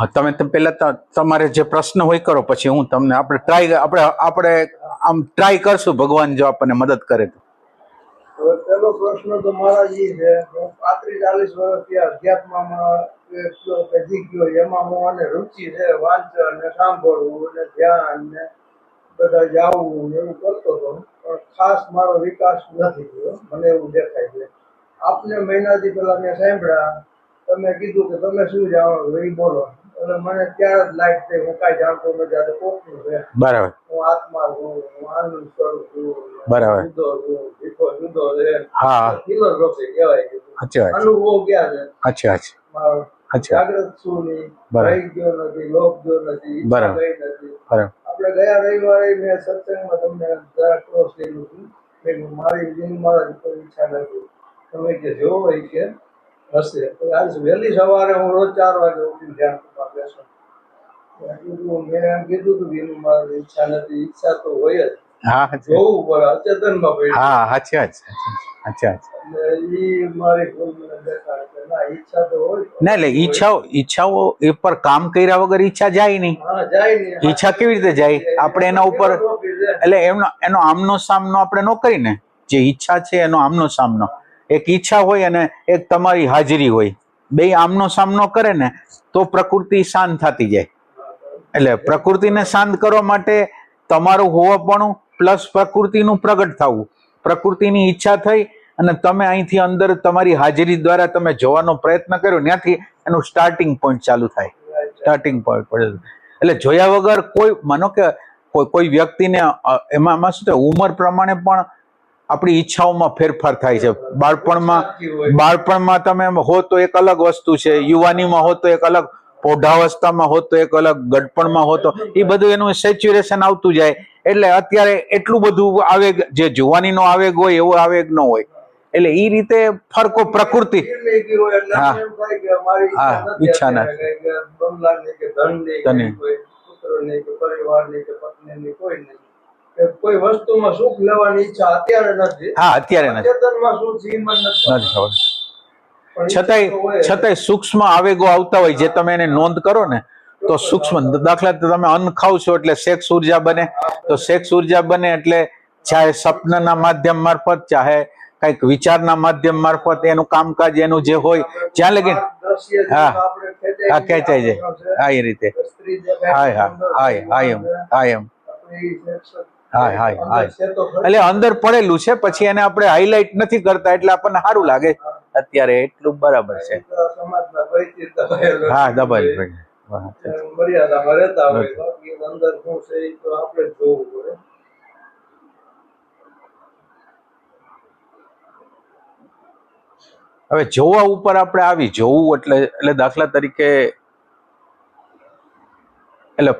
તમે પહેલા તમારે જે પ્રશ્ન હોય કરો, પછી હું તમને આપણે આમ ટ્રાય કરશું, ભગવાન જો આપણને મદદ કરે તો. હવે પેલો પ્રશ્ન તો મારા એ છે, હું 35-40 વર્ષથી અધ્યાત્મમાં પધી ગયો, એમાં હું મને રુચિ છે, વાંચન ને સાંભળવું ને ધ્યાન ને બધા જાવું એવું કરતો હતો, પણ ખાસ મારો વિકાસ નથી થયો, મને એવું દેખાય છે. આપને મહિનાથી પેલા મેં સાંભળ્યા, તમે કીધું કે તમે શું જાણો છો એ બોલો, એટલે મને ત્યારે જ લાઈટ થઈ, હું કાંઈ જાણતો નથી, આ તો કોકનું છે. બરાબર. હું આત્મા છું, હું આનંદ સ્વરૂપ છું, બરાબર. જુદો છું, ભીખો જુદો છે. હા, ફિલોસોફી કહેવાય. અચ્છા અનુભવ ક્યાં છે અચ્છા અચ્છા મારો? અચ્છા. જાગ્રત શું નહીં, બરાબર. ભય ગયો નથી, લોભ ગયો નથી, ઈચ્છા બરાબર. ગઈ નથી. બરાબર. આપણે ગયા રવિવારે મેં સત્સંગમાં તમને જરા ક્રોસ કર્યું હતું કે મારી જિંદગીમાં કોઈ ઈચ્છા નથી, તમે કે જેવો હોય કે હશે. તો આજ વહેલી સવારે હું રોજ 4 વાગે ઉઠીને ધ્યાનમાં બેસું. મેં એમ કીધું હતું કે મારી ઈચ્છા નથી, ઈચ્છા તો હોય જ. હા, જોવું પડે, અચેતનમાં પડ્યું. હા, સાચી વાત છે. અચ્છા ઈ મારી ભૂલ મને દેખાડે કે ના, ઈચ્છા તો હોય. ના, એટલે ઈચ્છાઓ એ પર કામ કર્યા વગર ઈચ્છા જાય નહીં. હા, જાય નહીં. ઈચ્છા કેવી રીતે જાય? આપણે એના ઉપર એટલે એનો આમનો સામનો આપણે ન કરીને, જે ઈચ્છા છે એનો આમનો સામનો, એક ઈચ્છા હોય અને એક તમારી હાજરી હોય, બે આમનો સામનો કરે ને તો પ્રકૃતિ શાંત થતી જાય. એટલે પ્રકૃતિને શાંત કરવા માટે તમારું હોવાપણું પ્લસ પ્રકૃતિનું પ્રગટ થવું, પ્રકૃતિની ઈચ્છા થઈ અને તમે અહીંથી અંદર તમારી હાજરી દ્વારા તમે જોવાનો પ્રયત્ન કર્યો, ત્યાંથી એનું સ્ટાર્ટિંગ પોઈન્ટ ચાલુ થાય. સ્ટાર્ટિંગ પોઈન્ટ પડે એટલે જોયા વગર કોઈ, માનો કે કોઈ વ્યક્તિને એમાં શું થાય, ઉંમર પ્રમાણે પણ આપણી ઈચ્છાઓમાં ફેરફાર થાય છે. બાળપણમાં તમે હો તો એક અલગ વસ્તુ છે, યુવાનીમાં હો તો એક અલગ, પૌઢાવસ્થામાં હો તો એક અલગ, ગડપણમાં હો તો એ બધું એનું સેચ્યુરેશન આવતું જાય. એટલે અત્યારે એટલું બધું આવેગ, જે જુવાનીનો આવેગ હોય એવો આવેગ ન હોય. એટલે એ રીતે ફરકો પ્રકૃતિ. હા, ઈચ્છા નથી. કોઈ વસ્તુમાં સુખ લેવાની ઈચ્છા અત્યારે નથી. હા, અત્યારે નથી. ચેતનમાં શું છે નથી ખબર. છતાંય સૂક્ષ્મ આવેગો આવતા હોય, જે તમે એને નોંધ કરો ને તો સૂક્ષ્મ, દાખલા તમે અન્ન ખાવ છો એટલે સેક્સ ઉર્જા બને, તો સેક્સ ઉર્જા બને એટલે ચાહે સપનાના માધ્યમ મારફત, ચાહે કઈક વિચારના માધ્યમ મારફત એનું કામકાજ એનું જે હોય જ્યાં લગી, હા ખેંચાઈ જાય. હા, એ રીતે. એટલે અંદર પડેલું છે, પછી એને આપણે હાઈલાઇટ નથી કરતા એટલે આપણને સારું લાગે અત્યારે એટલું બરાબર છે. હા, દબાઈ મર્યાદામાં રહેતા હોય, અંદર શું છે એ તો આપણે જોવું પડે. હવે જોવા ઉપર આપણે આવી, જોવું એટલે દાખલા તરીકે એટલે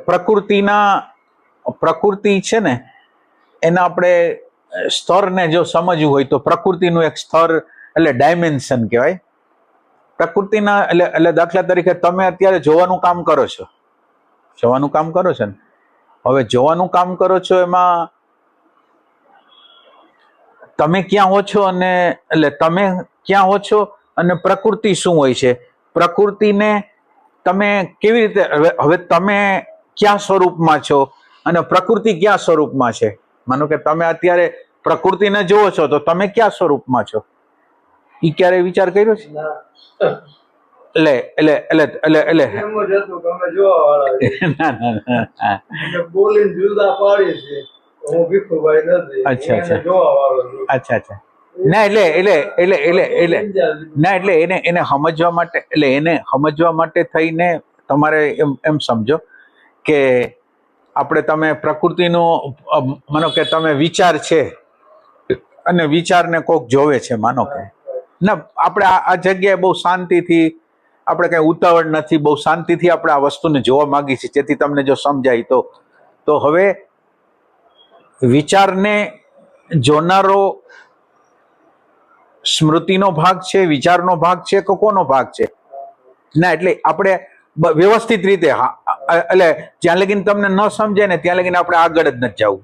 પ્રકૃતિ છે ને એના આપણે સ્તરને જો સમજવું હોય તો પ્રકૃતિનું એક સ્તર એટલે ડાયમેન્શન કહેવાય. પ્રકૃતિના એટલે દાખલા તરીકે તમે અત્યારે જોવાનું કામ કરો છો, ને હવે જોવાનું કામ કરો છો, એમાં તમે ક્યાં હો છો અને એટલે તમે ક્યાં હો છો અને પ્રકૃતિ શું હોય છે, પ્રકૃતિને તમે કેવી રીતે, હવે તમે ક્યાં સ્વરૂપમાં છો અને પ્રકૃતિ ક્યાં સ્વરૂપમાં છે. માનો કે તમે અત્યારે પ્રકૃતિને જોવો છો તો તમે ક્યાં સ્વરૂપમાં છો, ઈ ક્યારે વિચાર કર્યો છે? અચ્છા. ના, એટલે એને સમજવા માટે, એને સમજવા માટે થઈને તમારે એમ સમજો કે તમે પ્રકૃતિનો, માનો કે તમે વિચાર છે અને વિચારને કોક જોવે છે, માનો કે ના, આપણે આ જગ્યાએ બહુ શાંતિથી, આપણે કઈ ઉતાવળ નથી, બહુ શાંતિથી આપણે આ વસ્તુને જોવા માંગી છીએ, જેથી તમને જો સમજાય તો હવે વિચારને જોનારો સ્મૃતિનો ભાગ છે, વિચારનો ભાગ છે કે કોનો ભાગ છે? ના, એટલે આપણે વ્યવસ્થિત રીતે, એટલે જ્યાં લગીને તમને ન સમજે ને ત્યાં લગીને આપણે આગળ જ નથી જવું.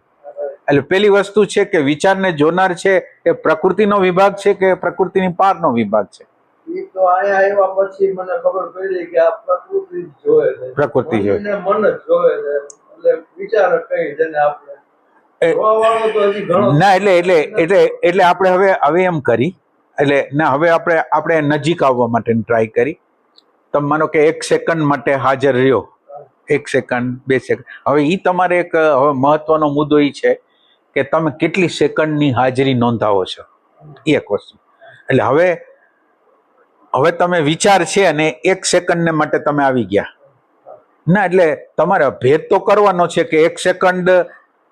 એટલે પેલી વસ્તુ છે કે વિચારને જોનાર છે એ પ્રકૃતિનો વિભાગ છે કે પ્રકૃતિની પારનો વિભાગ છે? એ તો અહીંયા આવ્યા પછી મને ખબર પડી કે આ પ્રકૃતિ જોવે છે. પ્રકૃતિ જોઈએ. મનને મન જ જોવે છે, એટલે વિચાર જ કઈ જેને આપણે એ- જોવાવાળો તો હજી ઘણો ના એટલે આપણે હવે એમ કરી એટલે ના હવે આપણે નજીક આવવા માટે ટ્રાય કરી. તમે માનો કે 1 સેકન્ડ માટે હાજર રહ્યો, 1 સેકન્ડ 2 સેકન્ડ. હવે ઈ તમારે એક હવે મહત્વનો મુદ્દો ઈ છે કે તમે કેટલી સેકન્ડની હાજરી નોંધાવો છો, એ એક વસ્તુ. એટલે હવે તમે વિચાર છે અને 1 સેકન્ડને માટે તમે આવી ગયા ના, એટલે તમારે ભેદ તો કરવાનો છે કે 1 સેકન્ડ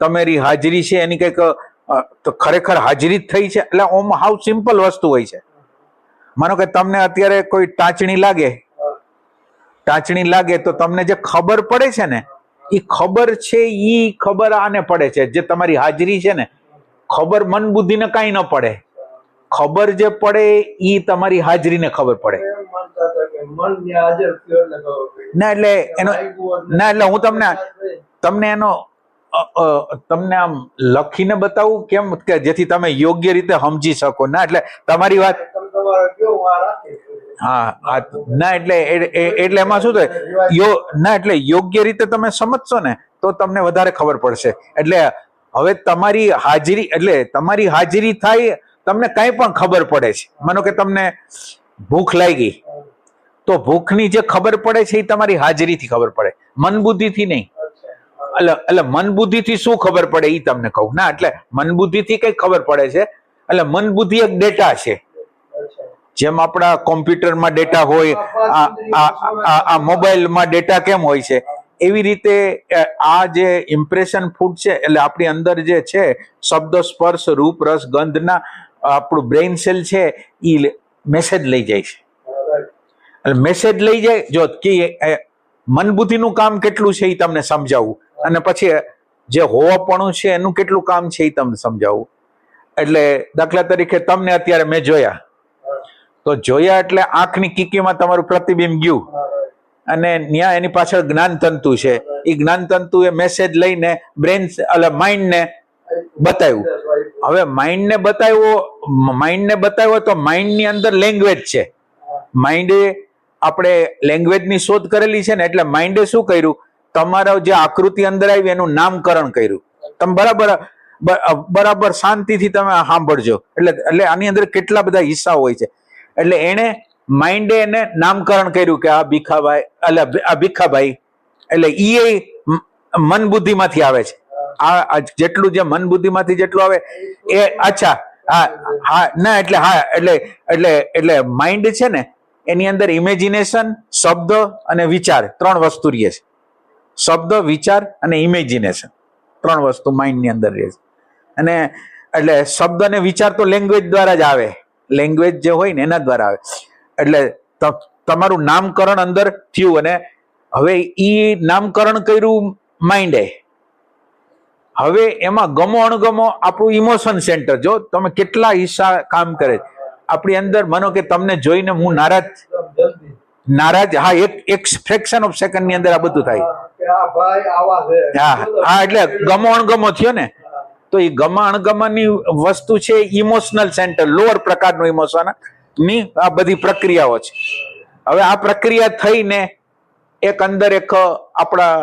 તમારી હાજરી છે એની કંઈક તો ખરેખર હાજરી જ થઈ છે. એટલે ઓમ હાવ સિમ્પલ વસ્તુ હોય છે. માનો કે તમને અત્યારે કોઈ ટાંચણી લાગે તો તમને જે ખબર પડે છે ને એ ખબર છે, ઈ ખબર આને પડે છે. જે તમારી હાજરી છે ને, ખબર મન બુદ્ધિને કાંઈ ન પડે. ખબર જે પડે ઈ તમારી હાજરીને ખબર પડે. એમ માનતા હતા કે મન ત્યાં હાજર થયો એટલે ખબર પડી. ના એટલે એનો આવ્યું જ ના એટલે હું નથી. તમને એનો તમને આમ લખીને બતાવું કેમ કે જેથી તમે યોગ્ય રીતે સમજી શકો. ના એટલે તમારી વાત તમે તમારે કેવું આ રાખી છે. હા ના એટલે એમાં શું થાય ના એટલે યોગ્ય રીતે તમે સમજશો ને તો તમને વધારે ખબર પડશે. એટલે હવે તમારી હાજરી થાય તમને કઈ પણ ખબર પડે છે. માનો કે તમને ભૂખ લાગી તો ભૂખની જે ખબર પડે છે એ તમારી હાજરીથી ખબર પડે, મન બુદ્ધિથી નહીં. એટલે મન બુદ્ધિથી શું ખબર પડે એ તમને કહું. ના એટલે મન બુદ્ધિથી કઈ ખબર પડે છે. એટલે મન બુદ્ધિ એક ડેટા છે. જેમ આપણા કોમ્પ્યુટરમાં ડેટા હોય, આ મોબાઈલમાં ડેટા કેમ હોય છે, એવી રીતે આ જે ઇમ્પ્રેશન ફૂડ છે એટલે આપણી અંદર જે છે શબ્દ, સ્પર્શ, રૂપ, રસ, ગંધના આપણું બ્રેઇન સેલ છે એ મેસેજ લઈ જાય છે. એટલે મેસેજ લઈ જાય. જો કે મન બુદ્ધિનું કામ કેટલું છે એ તમને સમજાવું અને પછી જે હોવાપણું છે એનું કેટલું કામ છે એ તમને સમજાવું. એટલે દાખલા તરીકે તમને અત્યારે મેં જોયા તો જોયા એટલે આંખની કીકીમાં તમારું પ્રતિબિંબ ગયું અને ત્યાં એની પાછળ જ્ઞાનતંતુ છે. એ જ્ઞાનતંતુ એ મેસેજ લઈને બ્રેન એટલે માઇન્ડને બતાવ્યું. હવે માઇન્ડને બતાવ્યો તો માઇન્ડની અંદર લેંગ્વેજ છે. માઇન્ડે આપણે લેંગ્વેજની શોધ કરેલી છે ને, એટલે માઇન્ડે શું કર્યું, તમારા જે આકૃતિ અંદર આવી એનું નામકરણ કર્યું. તમે બરાબર શાંતિથી તમે સાંભળજો. એટલે આની અંદર કેટલા બધા હિસ્સા હોય છે. એટલે માઇન્ડે એને નામકરણ કર્યું કે આ ભીખાભાઈ, એટલે આ ભીખાભાઈ, એટલે ઈ મન બુદ્ધિમાંથી આવે છે. આ જેટલું જે મન બુદ્ધિમાંથી જેટલું આવે એ અચ્છા હા ના એટલે માઇન્ડ છે ને એની અંદર ઇમેજિનેશન, શબ્દ અને વિચાર 3 વસ્તુ રહે છે. શબ્દ, વિચાર અને ઇમેજિનેશન 3 વસ્તુ માઇન્ડની અંદર રહે છે. અને એટલે શબ્દ અને વિચાર તો લેંગ્વેજ દ્વારા જ આવે. લેંગ્વેજ જે હોય ને એના દ્વારા આવે. એટલે તમારું નામકરણ અંદર થયું અને હવે ઈ નામકરણ કર્યું માઇન્ડે. હવે એમાં ગમો અણગમો આપણું ઇમોશન સેન્ટર, જો તમે કેટલા હિસ્સા કામ કરે આપણી અંદર. માનો કે તમને જોઈને હું નારાજ હા એક ફ્રેક્શન ઓફ સેકન્ડ ની અંદર આ બધું થાય. હા એટલે ગમો અણગમો થયો ને, તો એ ગમા અણગમાની વસ્તુ છે ઇમોશનલ સેન્ટર, લોઅર પ્રકારનું ઇમોશન ની આ બધી પ્રક્રિયાઓ છે. હવે આ પ્રક્રિયા થઈને એક અંદર એક આપણા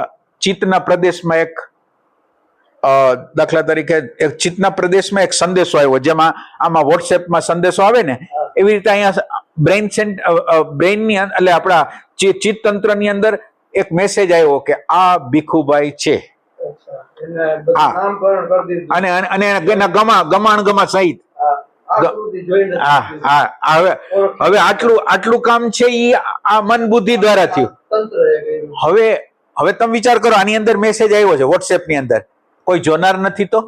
ચિત્તના પ્રદેશમાં એક દાખલા તરીકે એક ચિત્તના પ્રદેશમાં એક સંદેશો આવ્યો. જેમાં આમાં વોટ્સએપમાં સંદેશો આવે ને એવી રીતે અહીંયા બ્રેઇનની એટલે આપણા ચિત્તતંત્રની અંદર એક મેસેજ આવ્યો કે આ ભીખુભાઈ છે અને ગમા સહિત. હવે આટલું કામ છે ઈ આ મન બુદ્ધિ દ્વારા થયું. હવે તમે વિચાર કરો, આની અંદર મેસેજ આવ્યો છે વોટ્સએપ ની અંદર, કોઈ જોનાર નથી તો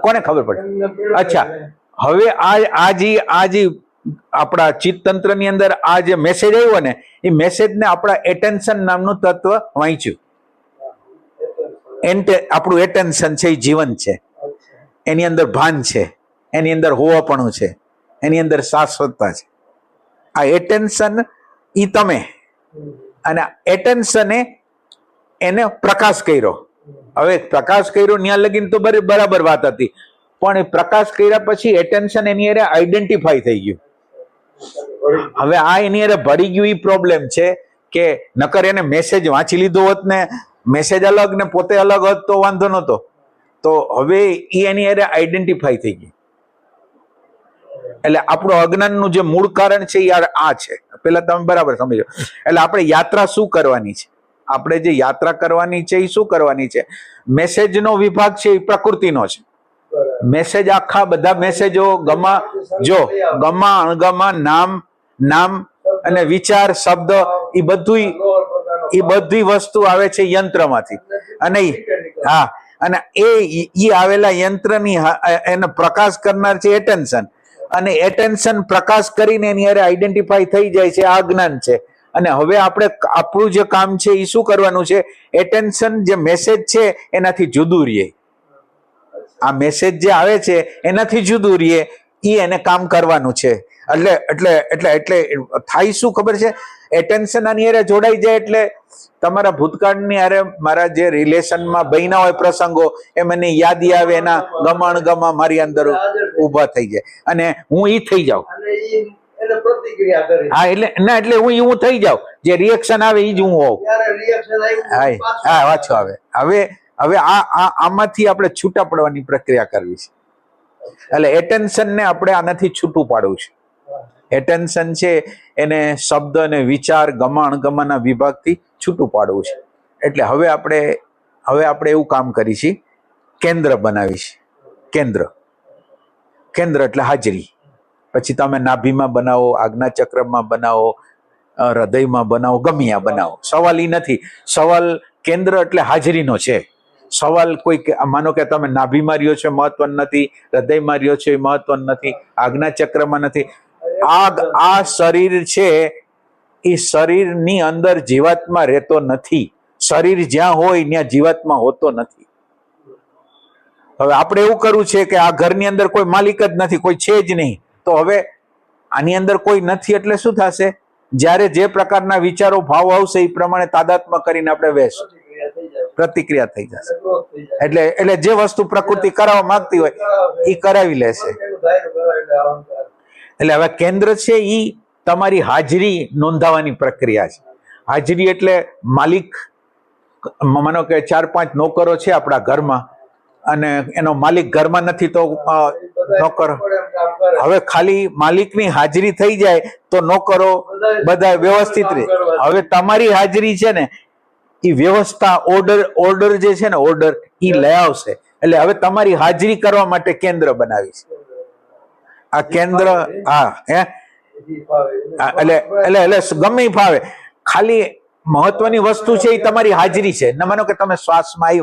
કોને ખબર પડે? અચ્છા, હવે આ જે આપણા ચિત્તતંત્ર ની અંદર આ જે મેસેજ આવ્યો ને એ મેસેજ ને આપણા એટેન્શન નામનું તત્વ વાંચ્યું. આપણું એટેન્શન છે એ જીવન છે, એની અંદર ભાન છે, એની અંદર હોવાપણું છે, એની અંદર શાશ્વતતા છે. આ એટેન્શન ઈ તમે અને એટેન્શને એને પ્રકાશ કર્યો. હવે પ્રકાશ કર્યો ત્યાં લગીને તો બરાબર વાત હતી, પણ એ પ્રકાશ કર્યા પછી એટેન્શન એની અરે આઈડેન્ટિફાઈ થઈ ગયું. હવે આ એની અરે ભળી ગયું એ પ્રોબ્લેમ છે કે નકર એને મેસેજ વાંચી લીધો હોત ને મેસેજ અલગ ને પોતે અલગ હોત તો વાંધો નહોતો. તો હવે એની અરે આઈડેન્ટિફાઈ થઈ ગઈ. એટલે આપણું અજ્ઞાનનું જે મૂળ કારણ છે યાર આ છે. પેલા તમે બરાબર સમજો. એટલે આપણે યાત્રા શું કરવાની છે? આપણે જે યાત્રા કરવાની છે એ શું કરવાની છે? મેસેજનો વિભાગ છે એ પ્રકૃતિનો છે. મેસેજ આખા બધા મેસેજો ગમા અણગમા નામ અને વિચાર શબ્દ એ બધી વસ્તુ આવે છે યંત્રમાંથી. અને હા, અને એ આવેલા યંત્રની એને પ્રકાશ કરનાર છે એટેન્શન. અને એટેન્શન પ્રકાશ કરીને એની હારે આઈડેન્ટિફાઈ થઈ જાય છે. આ જ્ઞાન છે. અને હવે આપણે આપણું જે કામ છે એ શું કરવાનું છે? એટેન્શન જે મેસેજ છે એનાથી જુદું રહીએ. આ મેસેજ જે આવે છે એનાથી જુદું રહીએ, એ એને કામ કરવાનું છે. એટલે થાય શું ખબર છે? એટેન્શન આની હારે જોડાઈ જાય એટલે તમારા ભૂતકાળની હારે મારા જે રિલેશનમાં બન્યા હોય પ્રસંગો એ મને યાદી આવે, એના ગમા મારી અંદર ઊભા થઈ જાય અને હું ઈ થઈ જાઉં. હા, એટલે હું થઈ જાઉં. જે રિએક્શન આવે એ જ હું હોઉં. હા, વાંચો આવે. હવે આમાંથી આપણે છૂટા પડવાની પ્રક્રિયા કરવી છે. એટલે એટેન્શન ને આપણે આનાથી છૂટું પાડવું છે. એટેન્શન છે એને શબ્દ અને વિચાર ગમા વિભાગથી છૂટું પાડવું છે. એટલે હવે આપણે એવું કામ કરીશું, કેન્દ્ર બનાવીશું. કેન્દ્ર એટલે હાજરી. પછી તમે નાભીમાં બનાવો, આજ્ઞાચક્રમાં બનાવો, હૃદયમાં બનાવો, ગમ્યા બનાવો. સવાલ ઈ નથી. સવાલ કેન્દ્ર એટલે હાજરીનો છે. સવાલ કોઈ માનો કે તમે નાભીમાં રહ્યો છો મહત્વ નથી, હૃદયમાં રહ્યો છો એ મહત્વ નથી, આજ્ઞાચક્રમાં નથી. આ શરીર છે એ શરીરની અંદર જીવાત્મા રહેતો નથી. શરીર જ્યાં હોય ત્યાં જીવાત્મા હોતો નથી. હવે આપણે એવું કરવું છે કે આ ઘરની અંદર કોઈ માલિક જ નથી, કોઈ છે જ નહીં. તો હવે આની અંદર કોઈ નથી એટલે શું થશે? જ્યારે જે પ્રકારના વિચારો ભાવ આવશે એ પ્રમાણે તાદાત્મ્ય કરીને આપણે વહેશું, પ્રતિક્રિયા થઈ જશે. એટલે જે વસ્તુ પ્રકૃતિ કરાવવા માંગતી હોય એ કરાવી લેશે. એટલે હવે કેન્દ્ર છે એ તમારી હાજરી નોંધાવાની પ્રક્રિયા છે. હાજરી એટલે માલિક, માનો કે 4-5 નોકરો છે આપણા ઘરમાં અને એનો માલિક ઘરમાં નથી તો નોકર, હવે ખાલી માલિકની હાજરી થઈ જાય તો નોકરો બધા વ્યવસ્થિત રહે. હવે તમારી હાજરી છે ને એ વ્યવસ્થા, ઓર્ડર જે છે ને ઓર્ડર એ લઈ આવશે. એટલે હવે તમારી હાજરી કરવા માટે કેન્દ્ર બનાવીશ. આ કેન્દ્ર એટલે ગમે ફાવે. ખાલી મહત્વની વસ્તુ છે એ તમારી હાજરી છે. ન માનો કે તમે શ્વાસમાં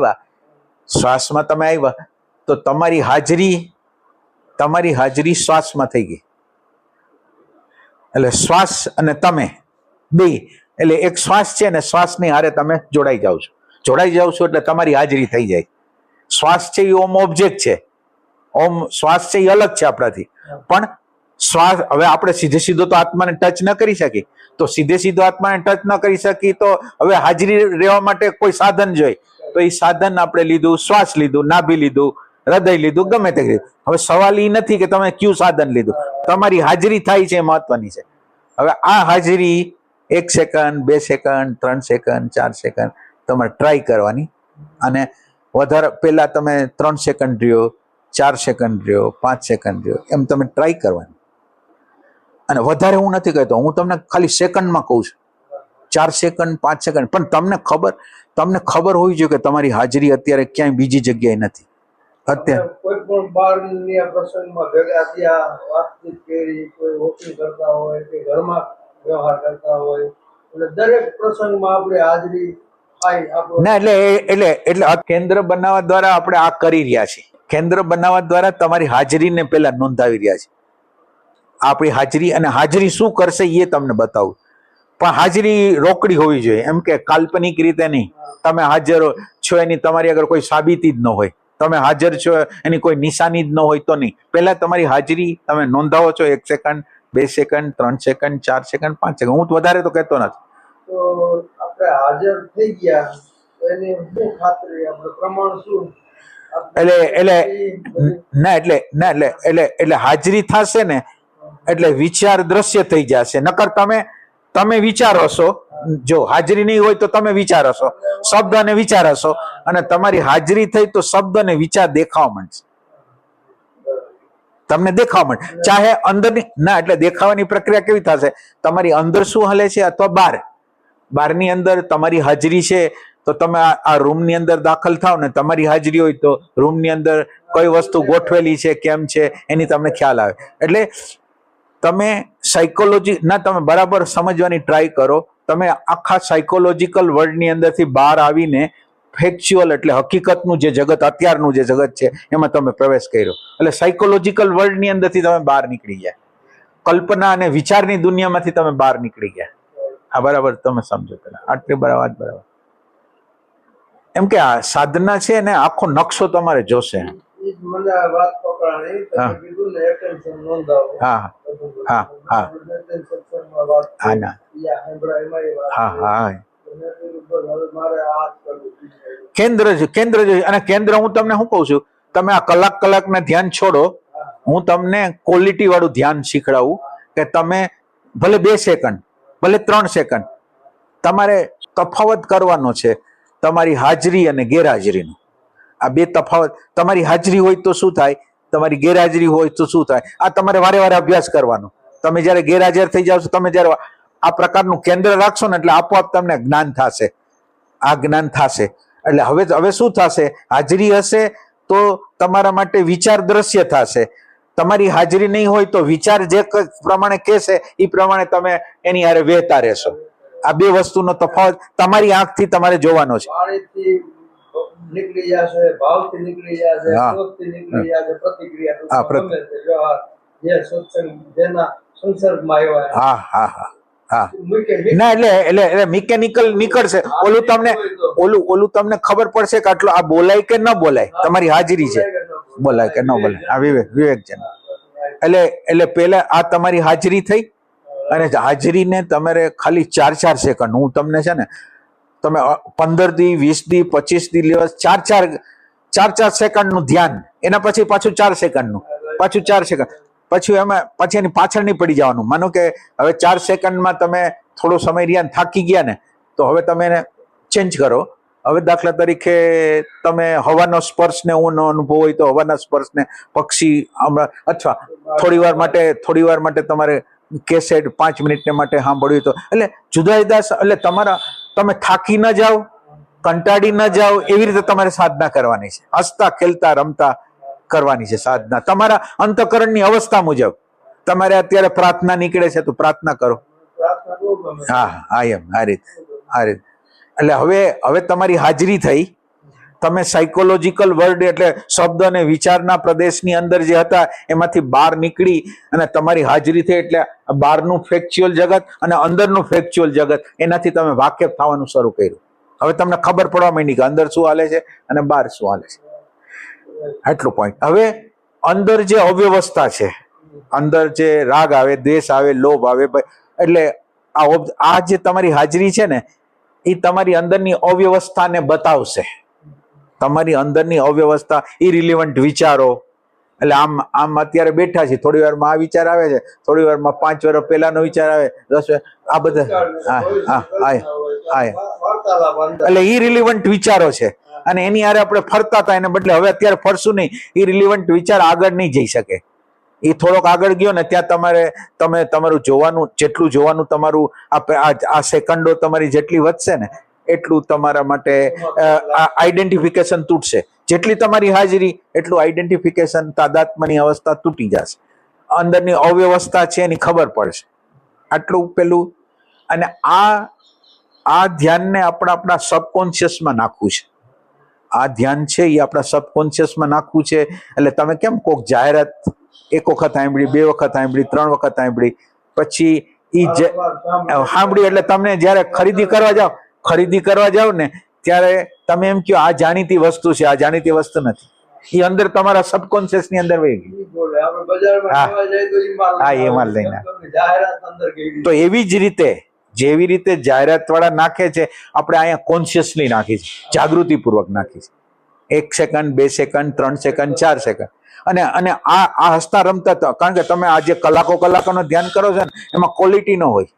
તમે આવ્યા તો તમારી હાજરી શ્વાસમાં થઈ ગઈ. એટલે શ્વાસ અને તમે બે, એટલે એક શ્વાસ છે ને શ્વાસની હારે તમે જોડાઈ જાઓ છો એટલે તમારી હાજરી થઈ જાય. શ્વાસ છે એ ઓમ ઓબ્જેક્ટ છે. શ્વાસ છે એ અલગ છે આપણાથી. પણ શ્વાસ, હવે આપણે સીધો તો આત્માને ટચ ન કરી શકીએ. તો સીધો આત્માને ટચ ન કરી શકીએ તો હવે હાજરી રહેવા માટે કોઈ સાધન જોઈએ. તો એ સાધન આપણે લીધું, શ્વાસ લીધું, નાભી લીધું, હૃદય લીધું, ગમે તે લીધું. હવે સવાલ એ નથી કે તમે કયું સાધન લીધું, તમારી હાજરી થાય છે એ મહત્વની છે. હવે આ હાજરી 1 સેકન્ડ, 2 સેકન્ડ, 3 સેકન્ડ, 4 સેકન્ડ તમારે ટ્રાય કરવાની. અને વધારે પહેલા તમે 3 સેકન્ડ રહ્યો, 4 સેકન્ડ રહ્યો, 5 સેકન્ડ રહ્યો, એમ તમે ટ્રાય કરવાની. અને વધારે હું નથી કહેતો, હું તમને ખાલી સેકન્ડમાં કહું છું. 4 સેકન્ડ, 5 સેકન્ડ. પણ તમને ખબર હોવી જોઈએ કે તમારી હાજરી અત્યારે ક્યાંય બીજી જગ્યાએ નથી. અત્યારે કોઈ પણ બહારની પ્રસંગમાં ભેગા થયા, વાતચીત કરી, કોઈ વોકિંગ કરતા હોય કે ઘરમાં વ્યવહાર કરતા હોય, એટલે દરેક પ્રસંગમાં આપણે હાજરી થાય. ના, એટલે આ કેન્દ્ર બનાવવા દ્વારા આપણે આ કરી રહ્યા છીએ. કેન્દ્ર બનાવવા દ્વારા તમારી હાજરીને પહેલા નોંધાવી રહ્યા છીએ. આપણી હાજરી, અને હાજરી શું કરશે એ તમને બતાવું. પણ હાજરી રોકડી હોવી જોઈએ, એમ કે કાલ્પનિક રીતે નહીં. તમે હાજર છો એની તમારી આગળ કોઈ સાબિતી જ ન હોય, તમે હાજર છો એની કોઈ નિશાની જ ન હોય તો નહીં. પહેલા તમારી હાજરી તમે નોંધાવો છો. 1 second, 2 second, 3 second, 4 second, 5 second. હું વધારે તો કહેતો નથી. તો આપણે હાજર થઈ ગયા તો એની શું ખાતરી, આપણે પ્રમાણ શું? એટલે હાજરી થશે ને એટલે વિચાર દ્રશ્ય થઈ જશે. નકર તમે વિચારો છો જો હાજરી નહીં હોય તો તમે વિચાર હશો, શબ્દ અને વિચાર હશો, અને તમારી હાજરી થઈ તો શબ્દ અને વિચાર દેખાવા માંડશે, તમને દેખાવા માંડે, ચાહે અંદરની ના. એટલે દેખાવાની પ્રક્રિયા કેવી થશે? તમારી અંદર શું હાલે છે અથવા બહાર, બહારની અંદર તમારી હાજરી છે તો તમે આ રૂમની અંદર દાખલ થાવ ને તમારી હાજરી હોય તો રૂમની અંદર કઈ વસ્તુ ગોઠવેલી છે, કેમ છે, એની તમને ખ્યાલ આવે. એટલે તમે સાયકોલોજી ના તમે બરાબર સમજવાની ટ્રાય કરો. તમે આખા સાયકોલોજીકલ વર્લ્ડની અંદરથી બહાર આવીને ફેક્ચ્યુઅલ એટલે હકીકતનું જે જગત, અત્યારનું જે જગત છે એમાં તમે પ્રવેશ કર્યો. એટલે સાયકોલોજીકલ વર્લ્ડની અંદરથી તમે બહાર નીકળી ગયા, કલ્પના અને વિચારની દુનિયામાંથી તમે બહાર નીકળી ગયા. હા બરાબર, તમે સમજો પેલા આટલી બરાબર બરાબર. એમ કે આ સાધના છે ને આખો નકશો તમારે જોશે. મને વાત પકડાણી, તમે કીધું ને એટેન્શન નોંધાવો. હા હા હા હા ના હા હા કેન્દ્ર જોઈએ. અને કેન્દ્ર હું તમને શું કઉ છું, તમે આ કલાકના ધ્યાન છોડો, હું તમને ક્વોલિટી વાળું ધ્યાન શીખડાવું કે તમે ભલે 2 સેકન્ડ ભલે 3 સેકન્ડ તમારે તફાવત કરવાનો છે તમારી હાજરી અને ગેરહાજરીનો. આ બે તફાવત, તમારી હાજરી હોય તો શું થાય, તમારી ગેરહાજરી હોય તો શું થાય, આ તમારે વારે વારે અભ્યાસ કરવાનો. તમે જયારે ગેરહાજર થઈ જાવ છો, તમે જયારે આ પ્રકારનું કેન્દ્ર રાખશો ને એટલે આપોઆપ તમને જ્ઞાન થશે, આ જ્ઞાન થશે. એટલે હવે શું થશે, હાજરી હશે તો તમારા માટે વિચાર દ્રશ્ય થશે. તમારી હાજરી નહીં હોય તો વિચાર જે પ્રમાણે કહેશે એ પ્રમાણે તમે એની હારે વહેતા રહેશો. આ બે વસ્તુનો તફાવત તમારી આંખથી તમારે જોવાનો છે. નીકળી જશે, ભાવથી નીકળી જશે, ક્રોધથી નીકળી જશે, પ્રતિક્રિયા જે સત્સંગ જેના સંસર્ગમાં આવ્યા. હા હા હા હા ના એટલે મિકેનિકલ નીકળશે. ઓલું તમને ખબર પડશે કે આટલું આ બોલાય કે ન બોલાય, તમારી હાજરી છે, બોલાય કે ન બોલાય. આ વિવેક છે. એટલે પેલા આ તમારી હાજરી થઈ, અને હાજરીને તમારે ખાલી 4 સેકન્ડ, હું તમને છે ને તમે 15 દી 20 દી 25 દી દિવસ 4 સેકન્ડનું ધ્યાન, એના પછી પાછું 4 સેકન્ડનું, પાછું 4 સેકન્ડ, પછી એની પાછળ નહીં પડી જવાનું. માનો કે હવે 4 સેકન્ડમાં તમે થોડો સમય રહ્યા થાકી ગયા ને, તો હવે તમે એને ચેન્જ કરો. હવે દાખલા તરીકે તમે હવાનો સ્પર્શને ઊનો અનુભવ હોય તો હવાના સ્પર્શને પક્ષી, અથવા થોડી વાર માટે તમારે કેસેટ 5 મિનિટને માટે સાંભળ્યું તો, એટલે જુદા જુદા, એટલે તમે થાકી ન જાઓ, કંટાળી ન જાઓ, એવી રીતે તમારે સાધના કરવાની છે. હસતા ખેલતા રમતા કરવાની છે સાધના, તમારા અંતઃકરણની અવસ્થા મુજબ. તમારે અત્યારે પ્રાર્થના નીકળે છે તો પ્રાર્થના કરો. હા હા એમ આ રીતે. એટલે હવે તમારી હાજરી થઈ, તમે સાયકોલોજીકલ વર્લ્ડ એટલે શબ્દ અને વિચારના પ્રદેશની અંદર જે હતા એમાંથી બહાર નીકળી અને તમારી હાજરી થઈ, એટલે બહારનું ફેક્ચ્યુઅલ જગત અને અંદરનું ફેક્ચ્યુઅલ જગત, એનાથી તમે વાકેફ થવાનું શરૂ કર્યું. હવે તમને ખબર પડવા માંડી કે અંદર શું હાલે છે અને બહાર શું હાલે છે. આટલું પોઈન્ટ. હવે અંદર જે અવ્યવસ્થા છે, અંદર જે રાગ આવે, દ્વેષ આવે, લોભ આવે, એટલે આ જે તમારી હાજરી છે ને એ તમારી અંદરની અવ્યવસ્થાને બતાવશે. તમારી અંદરની અવ્યવસ્થા, ઇરિલિવન્ટ વિચારો. એટલે આમ અત્યારે બેઠા છે, થોડી વારમાં આ વિચાર આવે છે, થોડી વારમાં 5 વર્ષ પહેલાનો વિચાર આવે, 10 આ બધા એટલે ઇરિલિવન્ટ વિચારો છે. અને એની હારે આપણે ફરતા હતા, એને બદલે હવે અત્યારે ફરશું નહીં. ઇરિલિવન્ટ વિચાર આગળ નહીં જઈ શકે. એ થોડોક આગળ ગયો ને ત્યાં તમે તમારું જોવાનું, જેટલું જોવાનું તમારું આ સેકન્ડો તમારી જેટલી વધશે ને એટલું તમારા માટે આઈડેન્ટિફિકેશન તૂટશે. જેટલી તમારી હાજરી એટલું આઈડેન્ટિફિકેશન, તાદાત્મ્યની અવસ્થા તૂટી જશે. અંદરની અવ્યવસ્થા છે એની ખબર પડશે. આટલું પેલું. અને આ ધ્યાનને આપણા સબકોન્શિયસમાં નાખવું છે. આ ધ્યાન છે એ આપણા સબકોન્શિયસમાં નાખવું છે. એટલે તમે કેમ કોક જાહેરાત 1 વખત સાંભળી, 2 વખત સાંભળી, 3 વખત સાંભળી, પછી સાંભળી એટલે તમને જયારે ખરીદી કરવા જાવ ને ત્યારે તમે એમ કહો આ જાણીતી વસ્તુ છે, આ જાણીતી વસ્તુ નથી. એ અંદર તમારા સબકોન્શિયસ ની અંદર વહી ગઈ. હા એ માલ લઈને. તો એવી જ રીતે જેવી રીતે જાહેરાત વાળા નાખે છે, આપણે અહીંયા કોન્શિયસલી નાખી છે, જાગૃતિ પૂર્વક નાખી છે. 1 સેકન્ડ 2 સેકન્ડ 3 સેકન્ડ 4 સેકન્ડ. અને આ હસતા રમતા, કારણ કે તમે આજે કલાકોનું ધ્યાન કરો છો ને એમાં ક્વોલિટી ન હોય.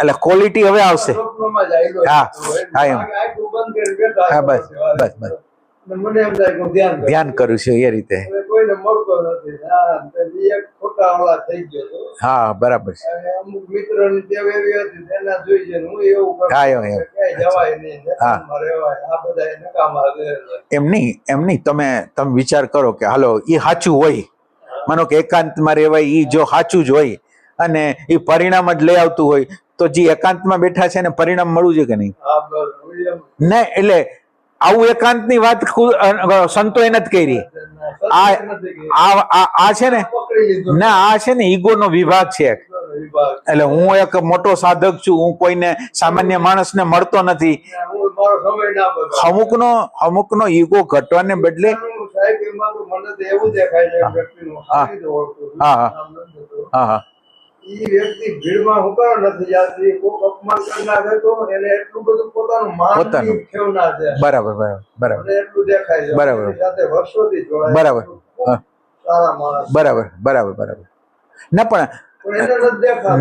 એટલે ક્વોલિટી હવે આવશે. સ્વપ્નમાં જ આયલો હા, હા, એમ. આંખો બંધ કરીને બેઠા હા, બસ પછી બસ બસ અને મને એમ થાય કે હું ધ્યાન કરું છું એ રીતે. હવે કોઈને મળતો નથી. હા, તો ઈ એક ખોટા ઓલા થઈ ગયો હતો. હા, બરાબર છે. અને અમુક મિત્રોની ટેવ એવી હતી એના જોઈ છે હું એવું કરતો હા, એમ, એમ. કે ક્યાંય જવાય નહીં, હા. નકામમાં રહેવાય. આ બધા નકામા રહે. એમ નહીં તમે વિચાર કરો કે હાલો એ સાચું હોય, માનો કે એકાંતમાં રહેવાય એ જો સાચું જ હોય અને એ પરિણામ જ લઈ આવતું હોય તો જે એકાંતમાં બેઠા છે એને પરિણામ મળવું છે કે નહીં? હા, બસ હું એમ ના, એટલે આવું એકાંતની વાત સંતોએ નથી કરી. આ છે ને, પકડી લીધો ના, આ છે ને ઈગોનો વિભાગ છે. વિભાગ. એટલે હું એક મોટો સાધક છું, હું કોઈને સામાન્ય માણસને મળતો નથી. હું મારો સમય ના બગાડું. અમુકનો ઈગો ઘટવાને બદલે સાહેબ એમાં તો મને તો એવું દેખાય છે વ્યક્તિનું હારી જ ઓળખું છું. હા, હા. નામ નથી લેતો. હા, હા, ઈ વ્યક્તિ ભીડમાં હું કામ નથી જાતી, કોક અપમાન કરી નાખે તો એને એટલું બધું પોતાનું માન પોતાનું. ખેવના છે. બરાબર બરાબર બરાબર મને એટલું દેખાય છે. બરાબર. એની સાથે વર્ષોથી જોડાય. બરાબર. હા. સારા માણસ. બરાબર બરાબર બરાબર. ના પણ પણ એને નથી દેખાતું.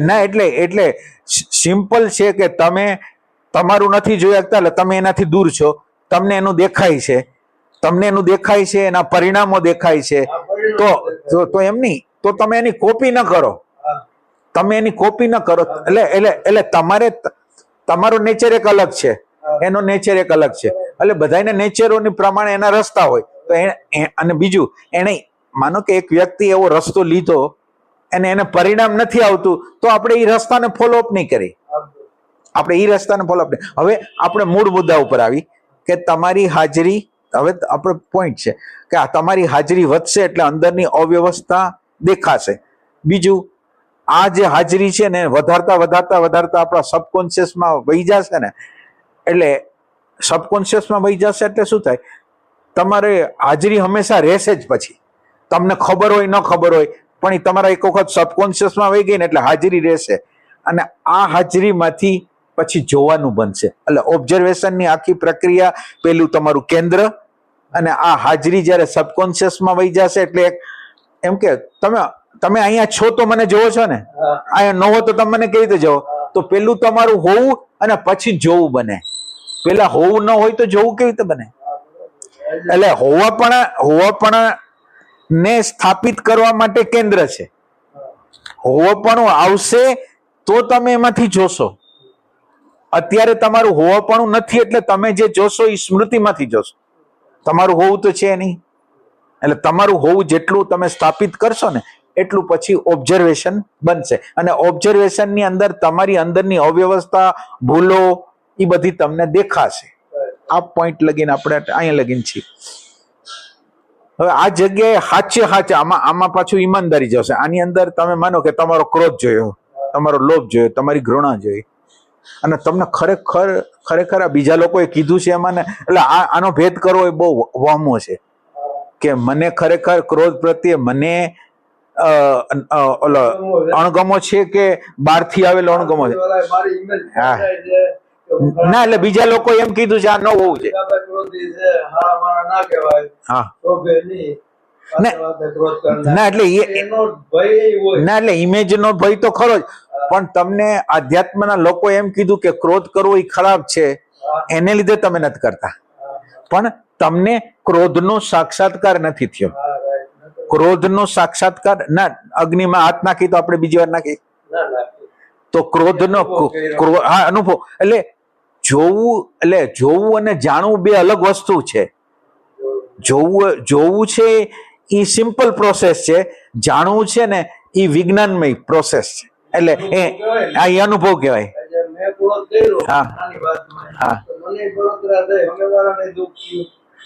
ના એટલે સિમ્પલ છે કે તમે તમારું નથી જોઈ શકતા એટલે તમે એનાથી દૂર છો. તમને એનું દેખાય છે, એના પરિણામો દેખાય છે. આ પરિણામ તો એમ નહીં, તો તમે એની કોપી ન કરો. હા. તમે એની કોપી ન કરો એટલે તમારે તમારો નેચર એક અલગ છે, એનો નેચર એક અલગ છે. એટલે બધાના નેચરોની પ્રમાણે એના રસ્તા હોય. તો અને બીજું એને માનો કે એક વ્યક્તિ એવો રસ્તો લીધો અને એને પરિણામ નથી આવતું તો આપણે એ રસ્તાને ફોલોઅપ નહીં કરીએ. આપણે એ રસ્તાને ફોલોઅપ નહીં. હવે આપણે મૂળ મુદ્દા ઉપર આવી કે તમારી હાજરી, હવે આપણો પોઈન્ટ છે કે આ તમારી હાજરી વધશે એટલે અંદરની અવ્યવસ્થા દેખાશે. બીજું, આ જે હાજરી છે ને વધારતા આપણા સબકોન્શિયસમાં વહી જશે ને, એટલે સબકોન્શિયસમાં વહી જશે એટલે શું થાય, તમારે હાજરી હંમેશા રહેશે જ. પછી તમને ખબર હોય ન ખબર હોય પણ એ તમારા એક વખત સબકોન્શિયસમાં વહી ગઈ ને એટલે હાજરી રહેશે. અને આ હાજરીમાંથી પછી જોવાનું બનશે. એટલે ઓબ્ઝર્વેશનની આખી પ્રક્રિયા પેલું તમારું કેન્દ્ર, અને આ હાજરી જ્યારે સબકોન્શિયસમાં વહી જશે એટલે એમ કે તમે અહીંયા છો તો મને જોવો છો ને, અહીંયા ન હો તો તમે મને કેવી રીતે જોવો? તો પેલું તમારું હોવું અને પછી જોવું બને. પેલા હોવું ન હોય તો જોવું કેવી રીતે બને? એટલે હોવાપણા ને સ્થાપિત કરવા માટે કેન્દ્ર છે. હોવાપણું આવશે તો તમે એમાંથી જોશો. અત્યારે તમારું હોવાપણું નથી એટલે તમે જે જોશો એ સ્મૃતિમાંથી જોશો. તમારું હોવું તો છે નહીં. એટલે તમારું હોવું જેટલું તમે સ્થાપિત કરશો ને એટલું પછી ઓબ્ઝર્વેશન બનશે. અને ઓબ્ઝર્વેશનની અંદર તમારી અંદરની અવ્યવસ્થા, ભૂલો એ બધી તમને દેખાશે. આ પોઈન્ટ લગીને આપણે અહીંયા લગીને છીએ. હવે આ જગ્યાએ હાચે આમાં પાછું ઈમાનદારી જશે. આની અંદર તમે માનો કે તમારો ક્રોધ જોયો, તમારો લોભ જોયો, તમારી ઘૃણા જોઈ, અને તમને ખરેખર આ બીજા લોકોએ કીધું છે એમાં ને, એટલે આનો ભેદ કરવો એ બહુ વહમો છે કે મને ખરેખર ક્રોધ પ્રત્યે મને ઓલો અણગમો છે કે બહારથી આવેલો અણગમો છે. મારી ઇમેજ હા. થાય છે કે ના, એટલે બીજા લોકો એમ કીધું છે આ ન હોવું છે. ક્રોધી છે, હારા માણસ ના કહેવાય, હા, શોભે નહીં. ના, વાતે ક્રોધ કરનાર. ના, એટલે એનો ભય હોય. ના, એટલે ઇમેજ નો ભય તો ખરો જ, પણ તમને આધ્યાત્મના લોકો એમ કીધું કે ક્રોધ કરવો એ ખરાબ છે, એને લીધે તમે નથી કરતા. પણ તમને ક્રોધનો સાક્ષાત્કાર નથી થયો. હા, right. ક્રોધનો સાક્ષાત્કાર ના, અગ્નિમાં હાથ નાખી તો આપણે બીજી વાર નાખી ના, ના. તો ક્રોધનો હા અનુભવ. એટલે જોવું અને જાણવું બે અલગ વસ્તુ છે. જોવું છે એ સિમ્પલ પ્રોસેસ છે, જાણવું છે ને એ વિજ્ઞાનમય પ્રોસેસ છે. એટલે એ અનુભવ કહેવાય. મેં ક્રોધ કર્યો હા. નાની વાતમાં. હા. તો મને બળતરા થઈ, સામેવાળાને દુઃખ થયું.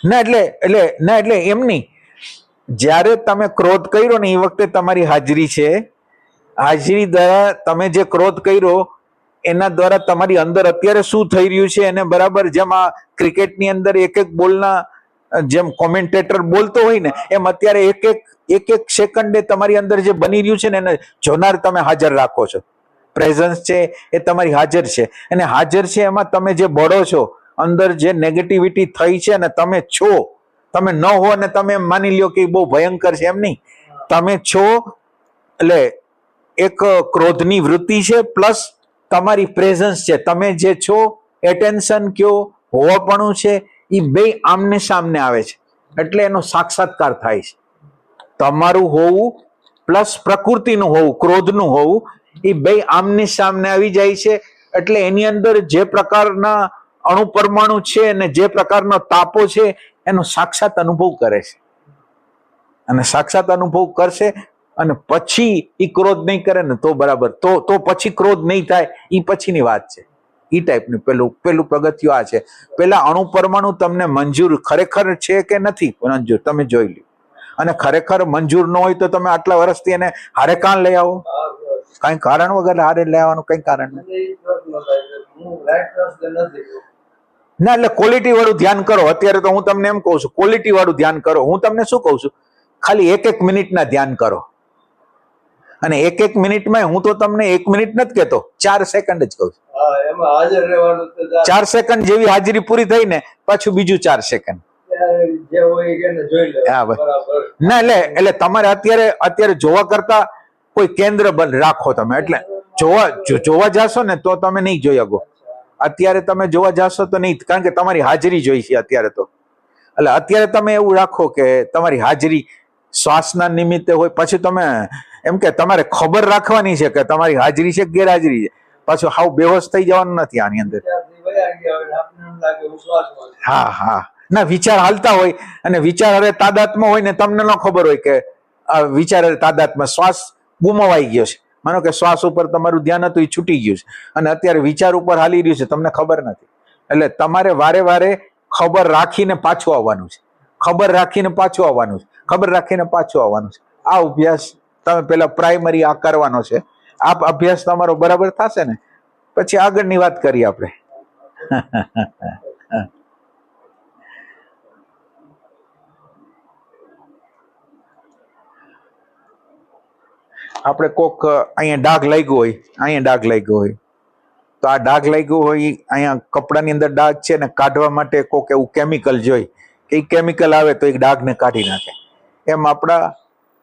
ના, એટલે એમ નહીં. જ્યારે તમે ક્રોધ કર્યો ને એ વખતે તમારી હાજરી છે. હાજરી દ્વારા તમે જે ક્રોધ કર્યો એના દ્વારા તમારી અંદર અત્યારે શું થઈ રહ્યું છે એને બરાબર, જેમ આ ક્રિકેટની અંદર એક બોલના જેમ કોમેન્ટેટર બોલતો હોય ને એમ અત્યારે એક સેકન્ડે તમારી અંદર જે બની રહ્યું છે ને એને જોનાર તમે હાજર રાખો છો. પ્રેઝન્સ છે એ તમારી હાજર છે, અને હાજર છે એમાં તમે જે બળો છો, અંદર જે નેગેટિવિટી થઈ છે ને તમે છો, તમે ન હો અને તમે એમ માની લ્યો કે બહુ ભયંકર છે, એમ નહીં. તમે છો એટલે એક ક્રોધની વૃત્તિ છે પ્લસ તમારી પ્રેઝન્સ છે, તમે જે છો એટેન્શન કયો હોવાપણું છે એ બે આમને સામને આવે છે એટલે એનો સાક્ષાત્કાર થાય છે. તમારું હોવું પ્લસ પ્રકૃતિનું હોવું, ક્રોધનું હોવું, એ બે આમને સામને આવી જાય છે એટલે એની અંદર જે પ્રકારના અણુ પરમાણુ છે અને જે પ્રકારના તાપો છે એનો સાક્ષાત અનુભવ કરે છે. અને સાક્ષાત અનુભવ કરશે અને પછી એ ક્રોધ નહીં કરે ને તો બરાબર, તો પછી ક્રોધ નહીં થાય એ પછીની વાત છે. એ ટાઈપનું પેલું પગથિયું આ છે. પેલા અણુ પરમાણુ તમને મંજૂર ખરેખર છે કે નથી મંજૂર તમે જોઈ લો, અને ખરેખર મંજૂર ન હોય તો તમે આટલા વર્ષથી એને હારે કાન લઈ આવો, કઈ કારણ વગર હારે લઈ આવવાનું કઈ કારણ નથી. ના એટલે ક્વોલિટી વાળું ધ્યાન કરો. અત્યારે તો હું તમને એમ કહું છું ક્વોલિટી વાળું ધ્યાન કરો. હું તમને શું કહું છું, ખાલી 1 મિનિટના ધ્યાન કરો. અને 1 મિનિટમાં હું તો તમને 1 મિનિટ નથી કહેતો, 4 સેકન્ડ જ કહું છું. 4 સેકન્ડ જેવી હાજરી પૂરી થઈ ને પાછું બીજું 4 સેકન્ડ. ના એટલે તમારે અત્યારે જોવા કરતા કોઈ કેન્દ્ર રાખો તમે. એટલે જોવા જાશો ને તો તમે નહીં જોઈ શકો. અત્યારે તમે જોવા જાશો તો નહીં, કારણ કે તમારી હાજરી જોઈ છે અત્યારે તો. એટલે અત્યારે તમે એવું રાખો કે તમારી હાજરી શ્વાસના નિમિત્તે હોય. પછી તમે એમ કે તમારે ખબર રાખવાની છે કે તમારી હાજરી છે કે ગેરહાજરી છે. પાછું હાવ બેહોશ થઈ જવાનું નથી આની અંદર. હા ના, વિચાર હાલતા હોય અને વિચાર હવે તાદાત્મ્ય હોય ને તમને ન ખબર હોય કે વિચાર તાદાત્મ્ય, શ્વાસ ગુમાવાઈ ગયો છે. માનો કે શ્વાસ ઉપર તમારું ધ્યાન હતું એ છૂટી ગયું છે અને અત્યારે વિચાર ઉપર હાલી રહ્યું છે, તમને ખબર નથી. એટલે તમારે વારે વારે ખબર રાખીને પાછું આવવાનું છે, ખબર રાખીને પાછું આવવાનું છે, ખબર રાખીને પાછું આવવાનું છે. આ અભ્યાસ તમે પેલા પ્રાઇમરી આ કરવાનો છે. આ અભ્યાસ તમારો બરાબર થશે ને પછી આગળની વાત કરીએ આપણે. આપણે કોક અહીંયા ડાઘ લાગ્યો હોય, અહીંયા ડાઘ લાગ્યો હોય તો આ ડાઘ લાગ્યો હોય અહીંયા કપડાની અંદર ડાઘ છે ને કાઢવા માટે કોક એવું કેમિકલ જોઈ કે એ કેમિકલ આવે તો એ ડાઘને કાઢી નાખે. એમ આપણા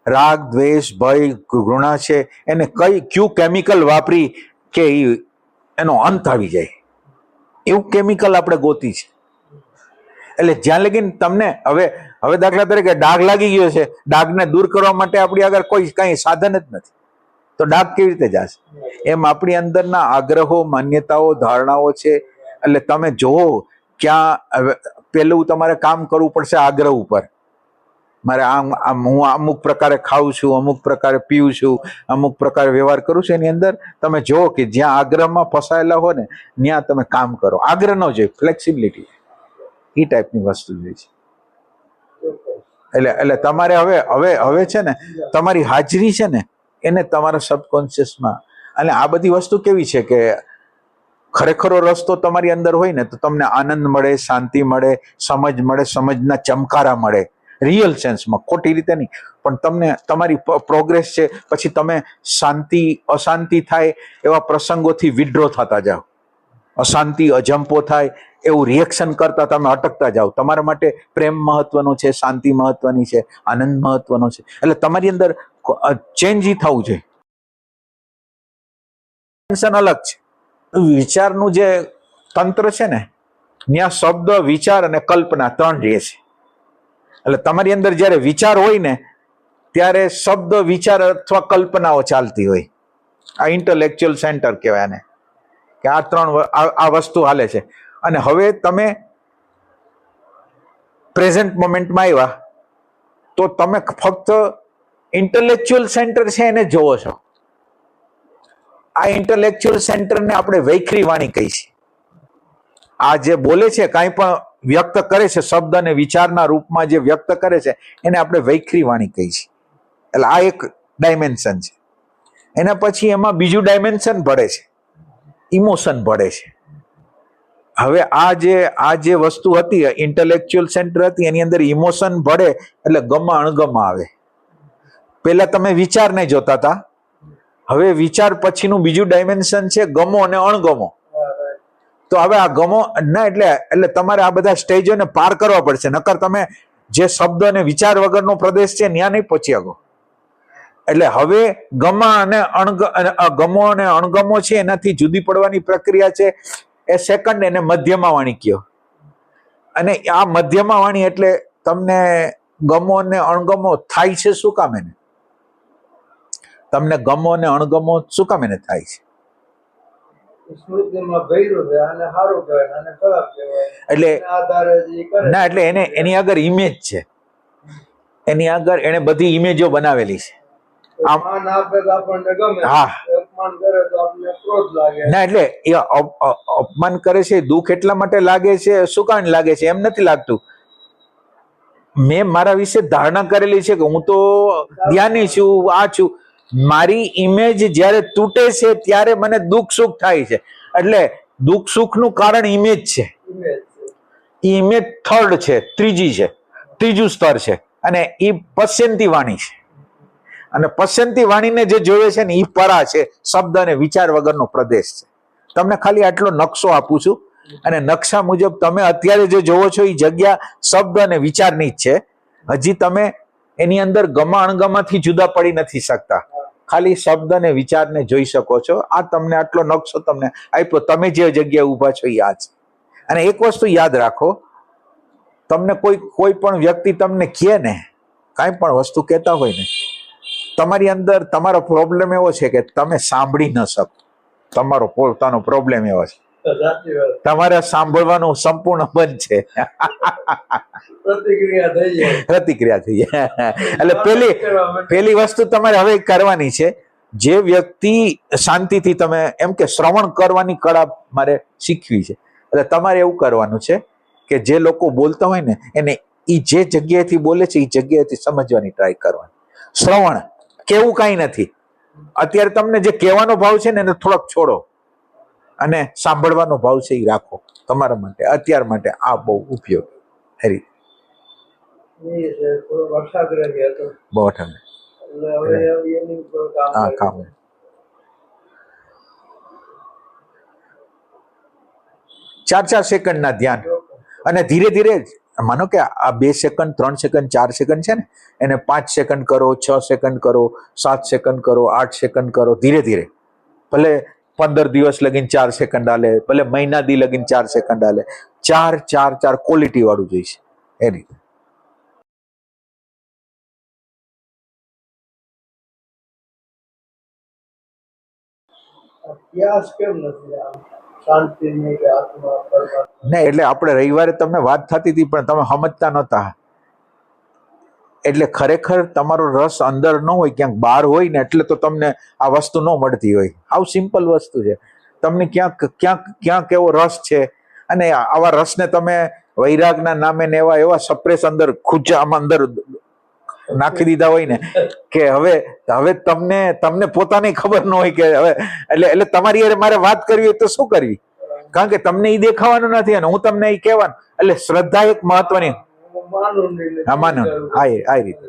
રાગ, દ્વેષ, ભય, ઘૃણા છે એને કયું કેમિકલ વાપરી કે એનો અંત આવી જાય એવું કેમિકલ આપણે ગોતી છે. એટલે જ્યાં લગીને તમને હવે દાખલા તરીકે ડાઘ લાગી ગયો છે, ડાઘને દૂર કરવા માટે આપણી આગળ કોઈ કઈ સાધન જ નથી, તો ડાઘ કેવી રીતે જશે? એમ આપણી અંદરના આગ્રહો, માન્યતાઓ, ધારણાઓ છે. એટલે તમે જોવો ક્યાં પેલું તમારે કામ કરવું પડશે આગ્રહ ઉપર. મારે હું અમુક પ્રકારે ખાઉં છું, અમુક પ્રકારે પીવું છું, અમુક પ્રકારે વ્યવહાર કરું છું. એની અંદર તમે જુઓ કે જ્યાં આગ્રહમાં ફસાયેલા હોય ને ત્યાં તમે કામ કરો. આગ્રહ ન જોઈએ, ફ્લેક્સિબિલિટી, એ ટાઈપની વસ્તુ જોઈએ છે. એટલે તમારે હવે છે ને તમારી હાજરી છે ને એને તમારા સબકોન્શિયસમાં, અને આ બધી વસ્તુ કેવી છે કે ખરેખરો રસ્તો તમારી અંદર હોય ને તો તમને આનંદ મળે, શાંતિ મળે, સમજ મળે, સમજના ચમકારા મળે, રિયલ સેન્સમાં, ખોટી રીતે નહીં. પણ તમને તમારી પ્રોગ્રેસ છે પછી તમે અશાંતિ થાય એવા પ્રસંગોથી વિડ્રો થતા જાઓ, અશાંતિ અજંપો થાય એવું રિએક્શન કરતા તમે અટકતા જાઓ. તમારા માટે પ્રેમ મહત્વનો છે, શાંતિ મહત્વની છે, આનંદ મહત્વનો છે. એટલે તમારી અંદર ચેન્જ થવું જોઈએ. અલગ છે. વિચારનું જે તંત્ર છે ને ત્યાં શબ્દ, વિચાર અને કલ્પના 3 રહે છે. એટલે તમારી અંદર જયારે વિચાર હોય ને ત્યારે શબ્દ, વિચાર અથવા કલ્પનાઓ ચાલતી હોય. આ ઇન્ટેલેક્ચ્યુઅલ સેન્ટર કહેવાય ને, કે આ 3 આ વસ્તુ હાલે છે. અને હવે તમે પ્રેઝન્ટ મોમેન્ટમાં આવ્યા તો તમે ફક્ત ઇન્ટેલેક્ચ્યુઅલ સેન્ટર છે એને જોવો છો. આ ઇન્ટેલેક્ચ્યુઅલ સેન્ટરને આપણે વૈખરી વાણી કહી છે. આ જે બોલે છે, કાંઈ પણ વ્યક્ત કરે છે, શબ્દ અને વિચારના રૂપમાં જે વ્યક્ત કરે છે એને આપણે વૈખરી વાણી કહી છે. એટલે આ એક ડાયમેન્શન છે. એના પછી એમાં બીજું ડાયમેન્શન ભળે છે, ઇમોશન ભળે છે. હવે આ જે વસ્તુ હતી ઇન્ટેલેક્ચ્યુઅલ સેન્ટર હતી એની અંદર ઇમોશન ભળે એટલે ગમા અણગમા આવે. પેલા તમે વિચાર નહીં જોતા હતા, હવે વિચાર પછીનું બીજું ડાયમેન્શન છે ગમો અને અણગમો. તો હવે આ ગમો ના એટલે તમારે આ બધા સ્ટેજોને પાર કરવા પડશે, નકર તમે જે શબ્દ અને વિચાર વગરનો પ્રદેશ છે ત્યાં નહીં પહોંચી શકો. એટલે હવે ગમો અને અણગમો છે એનાથી જુદી પડવાની પ્રક્રિયા છે એ સેકન્ડ એને મધ્યમાં વાણી કયો. અને આ મધ્યમાં વાણી એટલે તમને ગમો અને અણગમો થાય છે શું કામ એને? તમને ગમો અને અણગમો શું કામ એને થાય છે? સ્મૃતિમાં ભર્યું છે, આને સારું કહેવાય, આને ખરાબ કહેવાય. એટલે એના આધારે જે કરે ના, એટલે એની આગળ ઇમેજ છે, એની આગળ એને બધી ઇમેજો બનાવેલી છે. માન આપે તો આપણને ગમે, હા. અપમાન કરે તો આપણને ક્રોધ લાગે. ના, એટલે એ અપમાન કરે છે, દુઃખ એટલા માટે લાગે છે, શું કામ લાગે છે એમ નથી લાગતું. મેં મારા વિશે ધારણા કરેલી છે કે હું તો જ્ઞાની છું, આ છું. મારી ઇમેજ જ્યારે તૂટે છે ત્યારે મને દુઃખ સુખ થાય છે. એટલે દુઃખ સુખ નું કારણ ઇમેજ છે. ઇમેજ છે. એ ઇમેજ થર્ડ છે, ત્રીજું સ્તર છે, અને એ પશ્ચંતી વાણી છે. અને પશ્ચંતી વાણીને જે જોવે છે ને એ પરા છે, શબ્દ અને વિચાર વગરનો પ્રદેશ છે. તમને ખાલી આટલો નકશો આપું છું, અને નકશા મુજબ તમે અત્યારે જે જોવો છો એ જગ્યા શબ્દ અને વિચારની જ છે. હજી તમે એની અંદર ગમા અણગમાથી જુદા પડી નથી શકતા, ખાલી શબ્દ અને વિચારને જોઈ શકો છો. આ તમને આટલો નકશો તમને આપ્યો, તમે જે જગ્યાએ ઊભા છો એ આ છે. અને એક વસ્તુ યાદ રાખો, તમને કોઈ પણ વ્યક્તિ તમને કહે ને, કાંઈ પણ વસ્તુ કહેતા હોય ને, તમારી અંદર તમારો પ્રોબ્લેમ એવો છે કે તમે સાંભળી ન શકો. તમારો પોતાનો પ્રોબ્લેમ એવો છે, સાચી વાત. તમારે સાંભળવાનું સંપૂર્ણ બંધ છે. પ્રતિક્રિયા થઈ જાય. એટલે પેલી વસ્તુ તમારે હવે કરવાની છે, જે વ્યક્તિ શાંતિથી તમે એમ કે શ્રવણ કરવાની કળા મારે શીખવી છે. એટલે તમારે એવું કરવાનું છે કે જે લોકો બોલતા હોય ને એને એ જે જગ્યાએથી બોલે છે એ જગ્યાએથી સમજવાની ટ્રાય કરવાની. શ્રવણ કેવું કાંઈ નથી. અત્યારે તમને જે કહેવાનો ભાવ છે ને એને થોડોક છોડો, અને સાંભળવાનો ભાવ છે એ રાખો. તમારા માટે અત્યાર માટે આ બહુ ઉપયોગી. હરી વર્ષાગ્રહી હતો, બહુ ઠંડ. એટલે હવે એની ઉપર હા, કામ કામ. 4 સેકન્ડના ધ્યાન, અને ધીરે ધીરે માનો કે આ 2 સેકન્ડ 3 સેકન્ડ 4 સેકન્ડ છે ને, એને 5 સેકન્ડ કરો, 6 સેકન્ડ કરો, 7 સેકન્ડ કરો, 8 સેકન્ડ કરો. ધીરે ધીરે ભલે 15 દિવસ લગીને 4 સેકન્ડ હાલે, ભલે મહિના દી લગીને 4 સેકન્ડ હાલે. 4 ક્વોલિટી વાળું જોઈશે એ રીતે. અભ્યાસ કેમ નથી આમ શાંતિની કે આત્મા પરમાત્મા? ને એટલે આપણે રવિવારે તમને વાત થતી હતી પણ તમે સમજતા નહોતા. એટલે ખરેખર તમારો રસ અંદર ન હોય, ક્યાંક બહાર હોય ને, એટલે તો તમને આ વસ્તુ ન મળતી હોય. આવું સિમ્પલ વસ્તુ છે. તમને ક્યાંક એવો રસ છે, અને આવા રસને તમે વૈરાગના નામે ને એવા સપ્રેસ અંદર ખૂચામાં અંદર નાખી દીધા હોય ને કે હવે તમને પોતાને ખબર ન હોય કે હવે એટલે તમારી યાર મારે વાત કરવી હોય તો શું કરવી? કારણ કે તમને એ દેખાવાનું નથી, અને હું તમને એ કહેવાનું. એટલે શ્રદ્ધા એક મહત્વની. હા, માનો. આ રીતે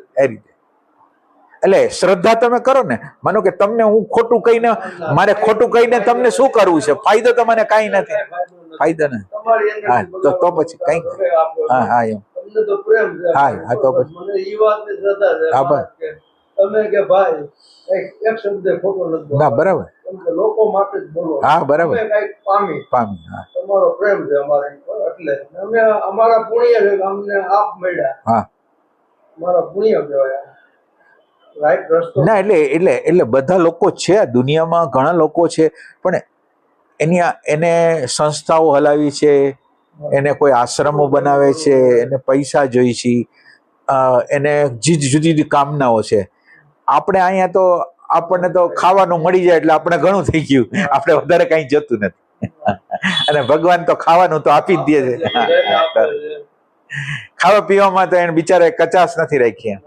એટલે શ્રદ્ધા તમે કરો ને, માનો કે તમને હું ખોટું કહીને, મારે ખોટું કહીને તમને શું કરવું છે? ફાયદો તો મને કાંઈ નથી, ફાયદો નથી. હા, તો પછી કંઈક. હા, એમ. હા, તો પછી. મને ઈ વાતની શ્રદ્ધા છે. હા, બસ. તમે કે ભાઈ એક શબ્દ ખોટો નથી. ના, બરાબર. કેમ કે લોકો માટે જ બોલો. હા, બરાબર. તમે કંઈક પામી. હા. તમારો પ્રેમ છે અમારી પર, એટલે અમે અમારા પુણ્ય છે કે અમને આપ મળ્યા. હા, અમારા પુણ્ય કહેવાય. રાઈટ રસ્તો. ના, એટલે બધા લોકો છે દુનિયામાં, ઘણા લોકો છે, પણ એને સંસ્થાઓ હલાવી છે, એને કોઈ આશ્રમો બનાવે છે, એને પૈસા જોઈ છે, એને જુદી જુદી કામનાઓ છે. આપણે અહીંયા તો આપણને તો ખાવાનું મળી જાય એટલે આપણે ઘણું થઈ ગયું, આપણે વધારે કઈ જતું નથી. અને ભગવાન તો ખાવાનું તો આપી જ દે છે. ખાવા પીવામાં તો એને બિચારા કચાશ નથી રાખી.